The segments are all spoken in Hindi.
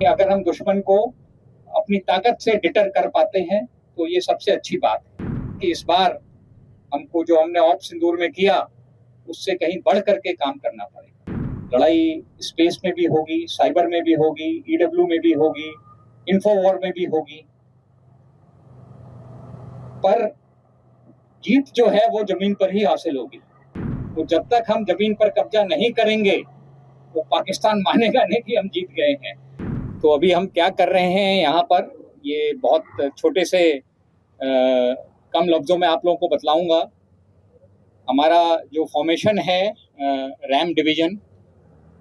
कि अगर हम दुश्मन को अपनी ताकत से डिटर कर पाते हैं तो ये सबसे अच्छी बात है कि इस बार हमको जो हमने ऑप सिंदूर में किया उससे कहीं बढ़ करके काम करना पड़ेगा। लड़ाई स्पेस में भी होगी, साइबर में भी होगी, ईडब्ल्यू में भी होगी, इन्फोवॉर में भी होगी, पर जीत जो है वो जमीन पर ही हासिल होगी। तो जब तक हम जमीन पर कब्जा नहीं करेंगे तो पाकिस्तान मानेगा नहीं कि हम जीत गए हैं। तो अभी हम क्या कर रहे हैं यहाँ पर, ये बहुत छोटे से कम लफ्जों में आप लोगों को बतलाऊंगा। हमारा जो फॉर्मेशन है रैम डिवीजन,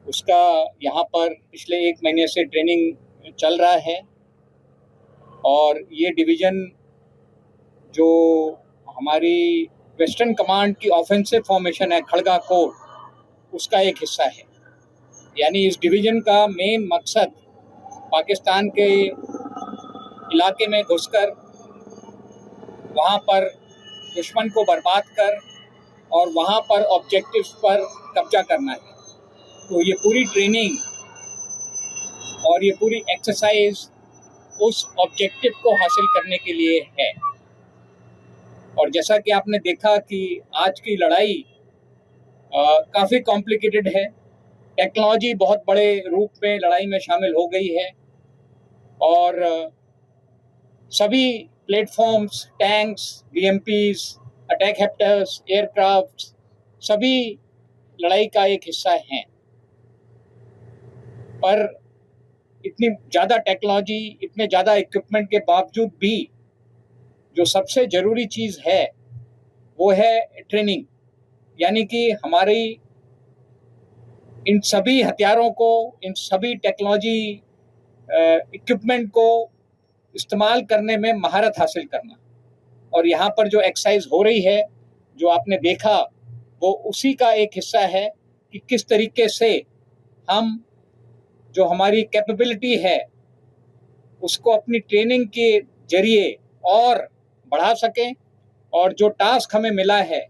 उसका यहाँ पर पिछले 1 महीने से ट्रेनिंग चल रहा है और ये डिवीजन जो हमारी वेस्टर्न कमांड की ऑफेंसिव फॉर्मेशन है खड़गा कोर, उसका एक हिस्सा है। यानी इस डिवीजन का मेन मकसद पाकिस्तान के इलाके में घुसकर वहाँ पर दुश्मन को बर्बाद कर और वहाँ पर ऑब्जेक्टिव्स पर कब्जा करना है। तो ये पूरी ट्रेनिंग और ये पूरी एक्सरसाइज उस ऑब्जेक्टिव को हासिल करने के लिए है। और जैसा कि आपने देखा कि आज की लड़ाई काफ़ी कॉम्प्लिकेटेड है। टेक्नोलॉजी बहुत बड़े रूप में लड़ाई में शामिल हो गई है और सभी प्लेटफॉर्म्स, टैंक्स, बीएमपीज, अटैक हेप्टर्स, एयरक्राफ्ट, सभी लड़ाई का एक हिस्सा हैं। पर इतनी ज़्यादा टेक्नोलॉजी, इतने ज़्यादा इक्विपमेंट के बावजूद भी जो सबसे ज़रूरी चीज़ है वो है ट्रेनिंग। यानी कि हमारी इन सभी हथियारों को, इन सभी टेक्नोलॉजी इक्विपमेंट को इस्तेमाल करने में महारत हासिल करना। और यहाँ पर जो एक्सरसाइज हो रही है, जो आपने देखा, वो उसी का एक हिस्सा है कि किस तरीके से हम जो हमारी कैपेबिलिटी है उसको अपनी ट्रेनिंग के जरिए और बढ़ा सकें। और जो टास्क हमें मिला है,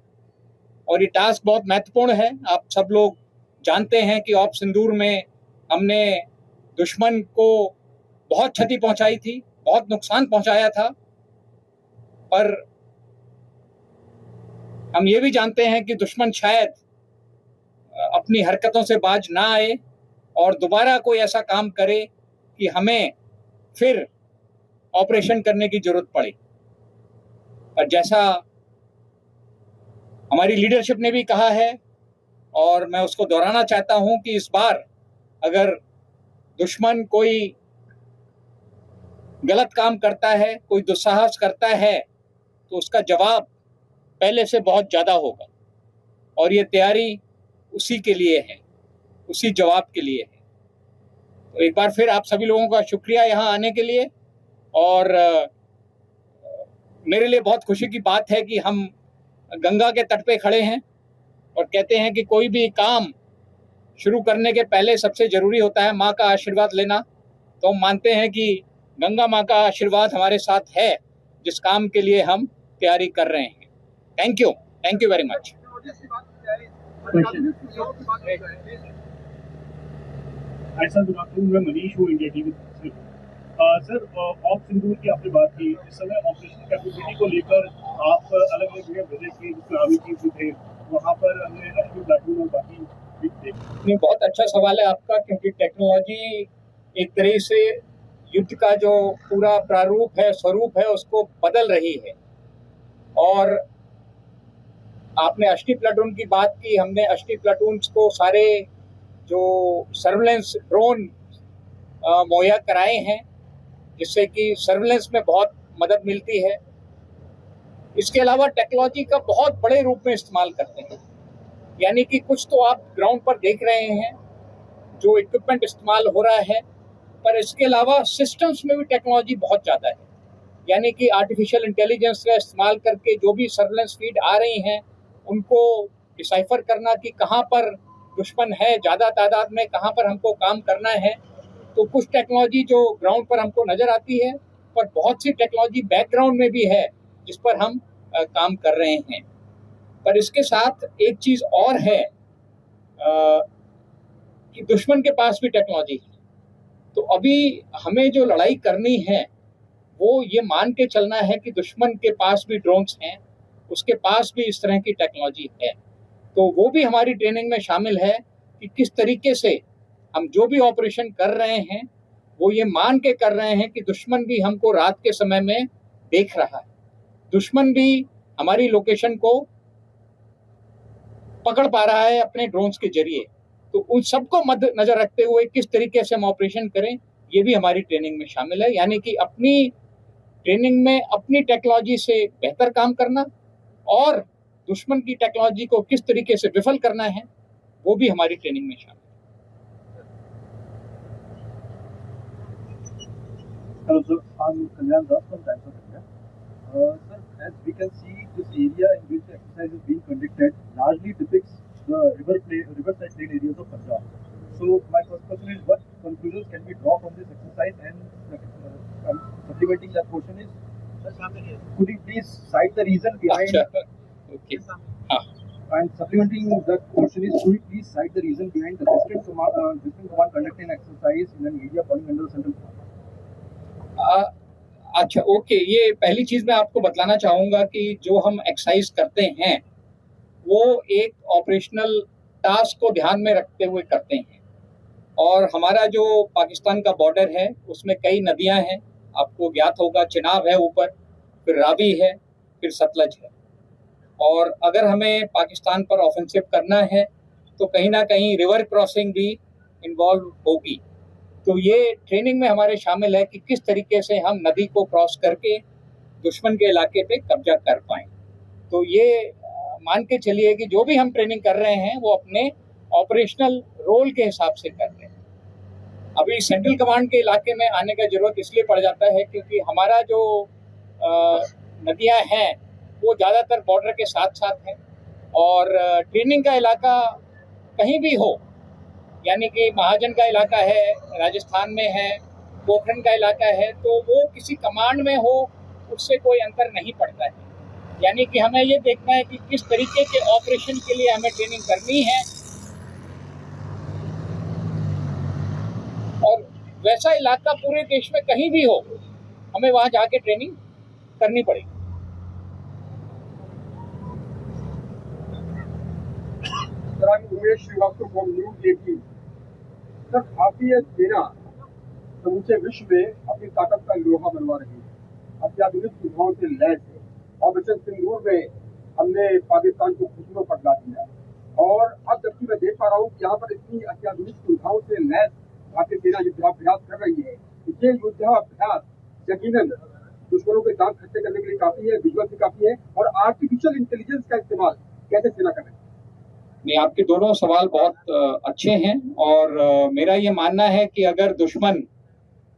और ये टास्क बहुत महत्वपूर्ण है, आप सब लोग जानते हैं कि ऑप सिंदूर में हमने दुश्मन को बहुत क्षति पहुंचाई थी, बहुत नुकसान पहुंचाया था, पर हम ये भी जानते हैं कि दुश्मन शायद अपनी हरकतों से बाज ना आए और दोबारा कोई ऐसा काम करे कि हमें फिर ऑपरेशन करने की जरूरत पड़े। और जैसा हमारी लीडरशिप ने भी कहा है और मैं उसको दोहराना चाहता हूं कि इस बार अगर दुश्मन कोई गलत काम करता है, कोई दुस्साहस करता है, तो उसका जवाब पहले से बहुत ज़्यादा होगा। और ये तैयारी उसी के लिए है, उसी जवाब के लिए है। तो एक बार फिर आप सभी लोगों का शुक्रिया यहाँ आने के लिए। और मेरे लिए बहुत खुशी की बात है कि हम गंगा के तट पे खड़े हैं और कहते हैं कि कोई भी काम शुरू करने के पहले सबसे ज़रूरी होता है माँ का आशीर्वाद लेना। तो हम मानते हैं कि गंगा माँ का आशीर्वाद हमारे साथ है, जिस काम के लिए हम तैयारी कर रहे हैं। Thank you very much. Sir, good afternoon, मैं मनीष हूँ, इंडिया टीवी से। सर, ऑप सिंदूर की आपने बात की, इस समय ऑपरेशन कैपेबिलिटी को लेकर आप अलग अलग जगह विजिट किए, जिसमें आर्मी चीफ भी थे, वहाँ पर हमने अश्विन प्लाटून और बाकी भी थे। बहुत अच्छा सवाल है आपका, क्योंकि टेक्नोलॉजी एक तरह से युद्ध का जो पूरा प्रारूप है, स्वरूप है, उसको बदल रही है। और आपने अश्विन प्लाटून की बात की, हमने अश्विन प्लाटून को सारे जो सर्विलेंस ड्रोन मुहैया कराए हैं, जिससे कि सर्विलेंस में बहुत मदद मिलती है। इसके अलावा टेक्नोलॉजी का बहुत बड़े रूप में इस्तेमाल करते हैं। यानी कि कुछ तो आप ग्राउंड पर देख रहे हैं जो इक्विपमेंट इस्तेमाल हो रहा है, पर इसके अलावा सिस्टम्स में भी टेक्नोलॉजी बहुत ज़्यादा है। यानी कि आर्टिफिशियल इंटेलिजेंस का इस्तेमाल करके जो भी सर्विलेंस फीड आ रही हैं, उनको डिसाइफर करना कि कहाँ पर दुश्मन है ज़्यादा तादाद में, कहाँ पर हमको काम करना है। तो कुछ टेक्नोलॉजी जो ग्राउंड पर हमको नज़र आती है, पर बहुत सी टेक्नोलॉजी बैकग्राउंड में भी है जिस पर हम काम कर रहे हैं। पर इसके साथ एक चीज़ और है कि दुश्मन के पास भी टेक्नोलॉजी है। तो अभी हमें जो लड़ाई करनी है वो ये मान के चलना है कि दुश्मन के पास भी ड्रोन्स हैं, उसके पास भी इस तरह की टेक्नोलॉजी है। तो वो भी हमारी ट्रेनिंग में शामिल है कि किस तरीके से हम जो भी ऑपरेशन कर रहे हैं वो ये मान के कर रहे हैं कि दुश्मन भी हमको रात के समय में देख रहा है, दुश्मन भी हमारी लोकेशन को पकड़ पा रहा है अपने ड्रोन्स के जरिए। तो उन सबको मद्देनजर रखते हुए किस तरीके से हम ऑपरेशन करें ये भी हमारी ट्रेनिंग में शामिल है, यानी कि अपनी ट्रेनिंग में अपनी टेक्नोलॉजी से बेहतर काम करना और दुश्मन की टेक्नोलॉजी को किस तरीके से विफल करना है वो भी हमारी ट्रेनिंग में शामिल है। Hello, sir. I'm Kalyan Das from Times of India. Sir, as we can see, this area in which the exercise is being conducted largely depicts the riverside plain areas of Punjab. So, my first question is, what conclusions can we draw from this exercise? And supplementing that question is, could you please cite the reason behind? Okay. And supplementing that question is, could you please cite the reason behind the Western Command conducting an exercise in an area falling under the Central Command? अच्छा, ओके। ये पहली चीज मैं आपको बतलाना चाहूंगा कि जो हम एक्सरसाइज करते हैं वो एक ऑपरेशनल टास्क को ध्यान में रखते हुए करते हैं। और हमारा जो पाकिस्तान का बॉर्डर है उसमें कई नदियां हैं, आपको ज्ञात होगा, चिनाब है ऊपर, फिर रावी है, फिर सतलज है। और अगर हमें पाकिस्तान पर ऑफेंसिव करना है तो कहीं ना कहीं रिवर क्रॉसिंग भी इन्वॉल्व होगी। तो ये ट्रेनिंग में हमारे शामिल है कि किस तरीके से हम नदी को क्रॉस करके दुश्मन के इलाके पे कब्जा कर पाएं। तो ये मान के चलिए कि जो भी हम ट्रेनिंग कर रहे हैं वो अपने ऑपरेशनल रोल के हिसाब से कर रहे हैं। अभी सेंट्रल कमांड के इलाके में आने का जरूरत इसलिए पड़ जाता है क्योंकि हमारा जो नदियां हैं वो ज़्यादातर बॉर्डर के साथ साथ हैं और ट्रेनिंग का इलाका कहीं भी हो, यानी कि महाजन का इलाका है, राजस्थान में है, पोखरण का इलाका है, तो वो किसी कमांड में हो उससे कोई अंतर नहीं पड़ता है। यानी कि हमें ये देखना है कि किस तरीके के ऑपरेशन के लिए हमें ट्रेनिंग करनी है और वैसा इलाका पूरे देश में कहीं भी हो हमें वहां जाके ट्रेनिंग करनी पड़ेगी। Sir, I'm Umesh Shrivastava from News 18। Sir, भारतीय सेना समूचे विश्व में अपनी ताकत का लोहा बनवा रही है, अत्याधुनिक सुविधाओं से लैस है। ऑपरेशन सिंदूर में हमने पाकिस्तान को घुटनों पर ला दिया और अब जबकि मैं देख पा रहा हूँ कि यहाँ पर इतनी अत्याधुनिक सुविधाओं से लैस भारतीय सेना युद्धाभ्यास कर रही है। ये युद्धाभ्यास यकीनन दुश्मनों के दांत खट्टे करने के लिए काफी है, विजुअल भी काफी है। और आर्टिफिशियल इंटेलिजेंस का इस्तेमाल कैसे सेना कर रही है? नहीं, आपके दोनों सवाल बहुत अच्छे हैं और मेरा ये मानना है कि अगर दुश्मन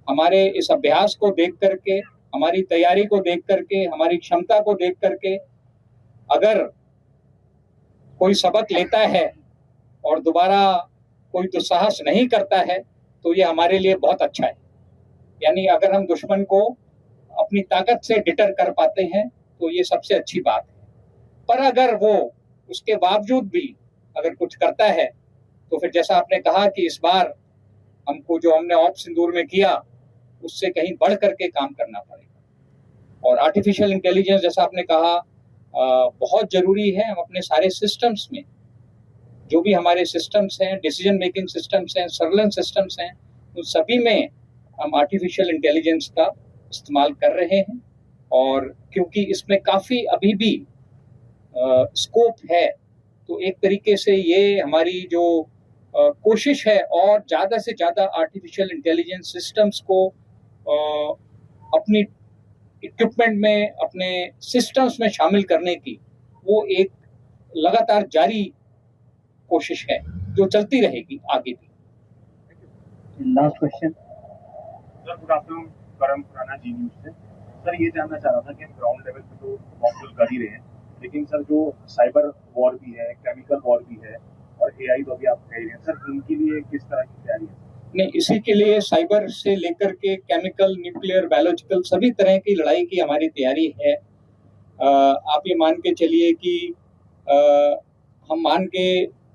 हमारे इस अभ्यास को देख करके, हमारी तैयारी को देख करके, हमारी क्षमता को देख करके अगर कोई सबक लेता है और दोबारा कोई दुस्साहस नहीं करता है तो ये हमारे लिए बहुत अच्छा है। यानी अगर हम दुश्मन को अपनी ताकत से डिटर कर पाते हैं तो ये सबसे अच्छी बात है। पर अगर वो उसके बावजूद भी अगर कुछ करता है तो फिर जैसा आपने कहा कि इस बार हमको जो हमने ऑप सिंदूर में किया उससे कहीं बढ़ करके काम करना पड़ेगा। और आर्टिफिशियल इंटेलिजेंस जैसा आपने कहा बहुत जरूरी है। हम अपने सारे सिस्टम्स में, जो भी हमारे सिस्टम्स हैं, डिसीजन मेकिंग सिस्टम्स हैं, सर्वेलेंस सिस्टम्स हैं, उन सभी में हम आर्टिफिशियल इंटेलिजेंस का इस्तेमाल कर रहे हैं। और क्योंकि इसमें काफ़ी अभी भी स्कोप है तो एक तरीके से ये हमारी जो कोशिश है और ज़्यादा से ज़्यादा आर्टिफिशियल इंटेलिजेंस सिस्टम्स को अपनी इक्विपमेंट में, अपने सिस्टम्स में शामिल करने की, वो एक लगातार जारी कोशिश है जो चलती रहेगी आगे भी। Last question sir, good afternoon, करम खुराना, जी न्यूज से। सर, ये जानना चाह रहा था कि हम ग्राउंड लेवल पे तो मॉकड्रिल कर ही रहे हैं, लेकिन सर जो साइबर वॉर भी है, केमिकल वॉर भी है और एआई तो भी आप कह रहे हैं, सर इनके लिए किस तरह की तैयारी है? नहीं, इसी के लिए साइबर से लेकर के केमिकल, न्यूक्लियर, बायोलॉजिकल सभी तरह की लड़ाई की हमारी तैयारी है। आप ये मान के चलिए कि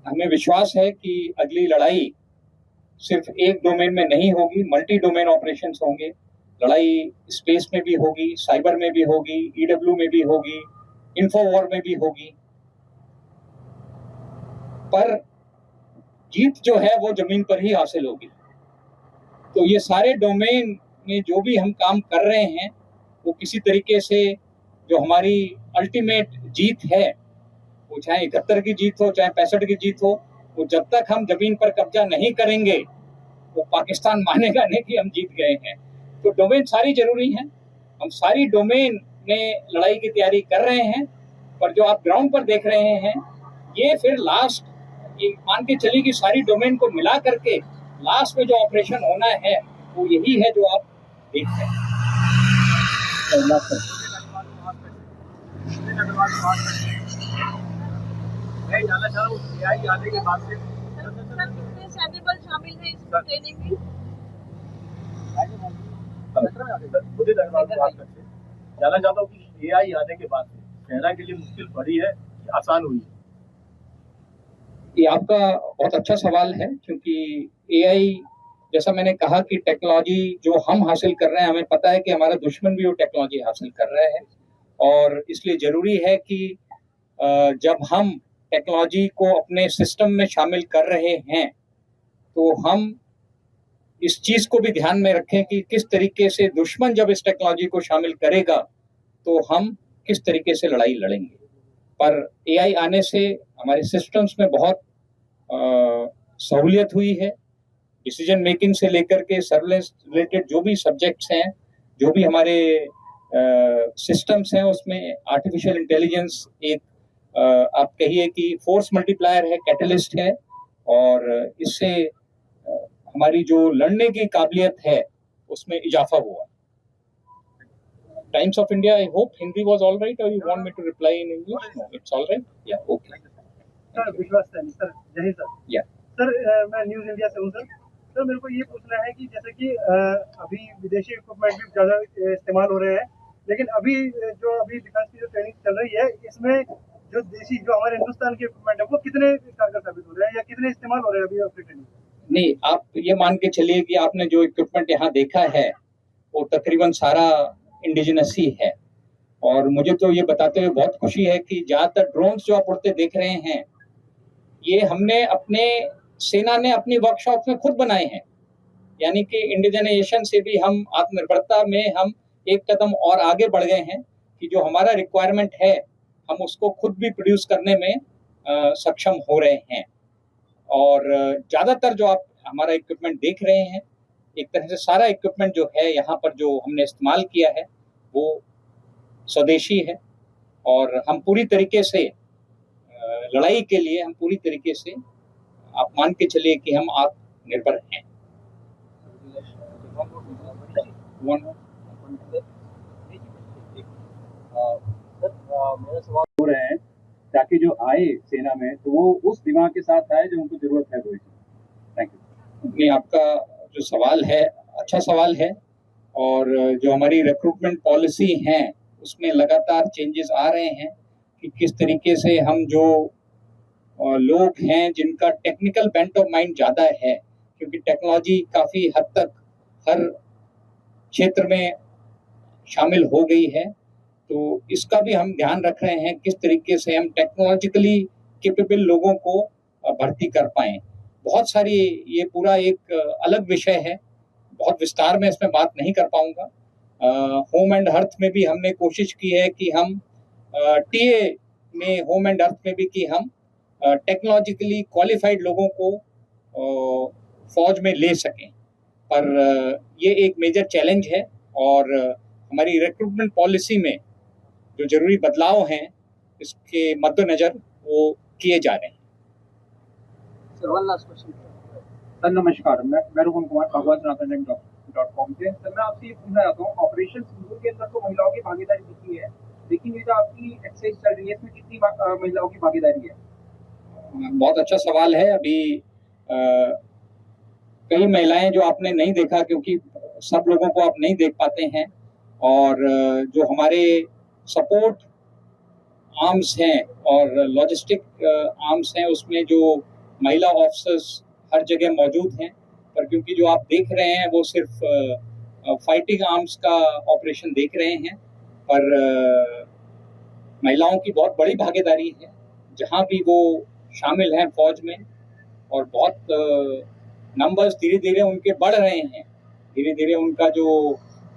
हमें विश्वास है कि अगली लड़ाई सिर्फ एक डोमेन में नहीं होगी, मल्टी डोमेन ऑपरेशंस होंगे। लड़ाई स्पेस में भी होगी, साइबर में भी होगी, ईडब्ल्यू में भी होगी, इन्फोवॉर में भी होगी। पर जीत जो है वो जमीन पर ही हासिल होगी। तो ये सारे डोमेन में जो भी हम काम कर रहे हैं वो किसी तरीके से जो हमारी अल्टीमेट जीत है, वो चाहे 71 की जीत हो, चाहे 65 की जीत हो, वो जब तक हम जमीन पर कब्जा नहीं करेंगे वो पाकिस्तान मानेगा नहीं कि हम जीत गए हैं। तो डोमेन सारी जरूरी हैं, हम सारी डोमेन में लड़ाई की तैयारी कर रहे हैं। पर जो आप ग्राउंड पर देख रहे हैं ये फिर लास्ट, ये मान के चलिए कि सारी डोमेन को मिला करके लास्ट में जो ऑपरेशन होना है वो यही है जो आप देख रहे हैं। मैं जानना चाह रहा हूँ AI आने के बाद से कितने सैन्य बल शामिल हैं इस ट्रेनिंग में? मुझे जानना चाहता हूँ कि AI आने के बाद से सेना के लिए मुश्किल बढ़ी है कि आसान हुई है? ये आपका बहुत अच्छा सवाल है, क्योंकि AI, जैसा मैंने कहा कि टेक्नोलॉजी जो हम हासिल कर रहे हैं, हमें पता है कि हमारा दुश्मन भी वो टेक्नोलॉजी हासिल कर रहा है। और इसलिए जरूरी है कि जब हम टेक्नोलॉजी को अपने सिस्टम में शामिल कर रहे हैं तो हम इस चीज को भी ध्यान में रखें कि किस तरीके से दुश्मन जब इस टेक्नोलॉजी को शामिल करेगा तो हम किस तरीके से लड़ाई लड़ेंगे। पर AI आने से हमारे सिस्टम्स में बहुत सहूलियत हुई है। डिसीजन मेकिंग से लेकर के सर्विलेंस रिलेटेड जो भी सब्जेक्ट्स हैं, जो भी हमारे सिस्टम्स हैं, उसमें आर्टिफिशियल इंटेलिजेंस एक आप कहिए कि फोर्स मल्टीप्लायर है, कैटलिस्ट है। और इससे हमारी जो लड़ने की काबिलियत है उसमें इजाफा हुआ। Times of India, I hope Hindi was all right, or you want me to reply in English? No, it's all right. Yeah, okay. Sir विश्वास सर, जय सर। Yeah. सर मैं न्यूज़ इंडिया से हूँ सर। सर मेरे को ये पूछना है कि जैसे कि अभी विदेशी इक्विपमेंट भी ज़्यादा इस्तेमाल हो रहे हैं, लेकिन अभी डिफेंस की जो ट्रेनिंग चल रही है इसमें जो देशी जो हमारे हिंदुस्तान के इक्विपमेंट है वो कितने कारगर साबित हो रहे हैं या कितने इस्तेमाल हो रहे हैं अभी आपकी ट्रेनिंग? नहीं, आप ये मान के चलिए कि आपने जो इक्विपमेंट यहाँ देखा है वो तकरीबन सारा इंडिजिनस ही है। और मुझे तो ये बताते हुए बहुत खुशी है कि ज़्यादातर ड्रोन्स जो आप उड़ते देख रहे हैं ये हमने अपने सेना ने अपनी वर्कशॉप में खुद बनाए हैं। यानी कि इंडिजनाइजेशन से भी हम आत्मनिर्भरता में हम एक कदम और आगे बढ़ गए हैं कि जो हमारा रिक्वायरमेंट है हम उसको खुद भी प्रोड्यूस करने में सक्षम हो रहे हैं। और ज़्यादातर जो आप हमारा इक्विपमेंट देख रहे हैं, एक तरह से सारा इक्विपमेंट जो है यहाँ पर जो हमने इस्तेमाल किया है वो स्वदेशी है। और हम पूरी तरीके से लड़ाई के लिए हम पूरी तरीके से आप मान के चलिए कि हम आत्मनिर्भर हैं। मेरा सवाल हो रहे हैं ताकि जो आए सेना में तो वो उस दिमाग के साथ आए जो उनको जरूरत है। Thank you. नहीं, आपका जो सवाल है अच्छा सवाल है। और जो हमारी रिक्रूटमेंट पॉलिसी है उसमें लगातार चेंजेस आ रहे हैं कि किस तरीके से हम जो लोग हैं जिनका टेक्निकल बेंट ऑफ माइंड ज़्यादा है, क्योंकि टेक्नोलॉजी काफ़ी हद तक हर क्षेत्र में शामिल हो गई है, तो इसका भी हम ध्यान रख रहे हैं किस तरीके से हम टेक्नोलॉजिकली कैपेबल लोगों को भर्ती कर पाएँ। बहुत सारी, ये पूरा एक अलग विषय है, बहुत विस्तार में इसमें बात नहीं कर पाऊंगा। होम एंड अर्थ में भी हमने कोशिश की है कि हम टीए में, होम एंड अर्थ में भी कि हम टेक्नोलॉजिकली क्वालिफाइड लोगों को फौज में ले सकें। पर ये एक मेजर चैलेंज है और हमारी रिक्रूटमेंट पॉलिसी में जो जरूरी बदलाव हैं इसके मद्देनजर वो किए जा रहे हैं। Sir one last question. Sir नमस्कार, मैं रोहन कुमार भगवत.com से। सर मैं आपसे ये पूछना चाहता हूँ, ऑपरेशन सिंदूर के अंदर तो महिलाओं की भागीदारी दिखी है, लेकिन ये जो आपकी एक्सरसाइज चल रही है इसमें कितनी महिलाओं की भागीदारी है? बहुत अच्छा सवाल है। अभी कई महिलाएं जो आपने नहीं देखा, क्योंकि सब लोगों को आप नहीं देख पाते हैं, और जो हमारे सपोर्ट आर्म्स हैं और लॉजिस्टिक आर्म्स हैं उसमें जो महिला ऑफिसर्स हर जगह मौजूद हैं। पर क्योंकि जो आप देख रहे हैं वो सिर्फ फाइटिंग आर्म्स का ऑपरेशन देख रहे हैं, पर महिलाओं की बहुत बड़ी भागीदारी है जहां भी वो शामिल हैं फौज में, और बहुत नंबर्स धीरे धीरे उनके बढ़ रहे हैं। धीरे धीरे उनका जो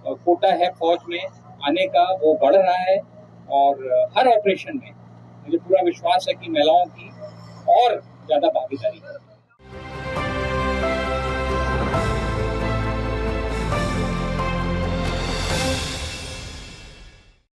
कोटा है फौज में आने का वो बढ़ रहा है, और हर ऑपरेशन में मुझे पूरा विश्वास है कि महिलाओं की और ज़्यादा भागीदारी है।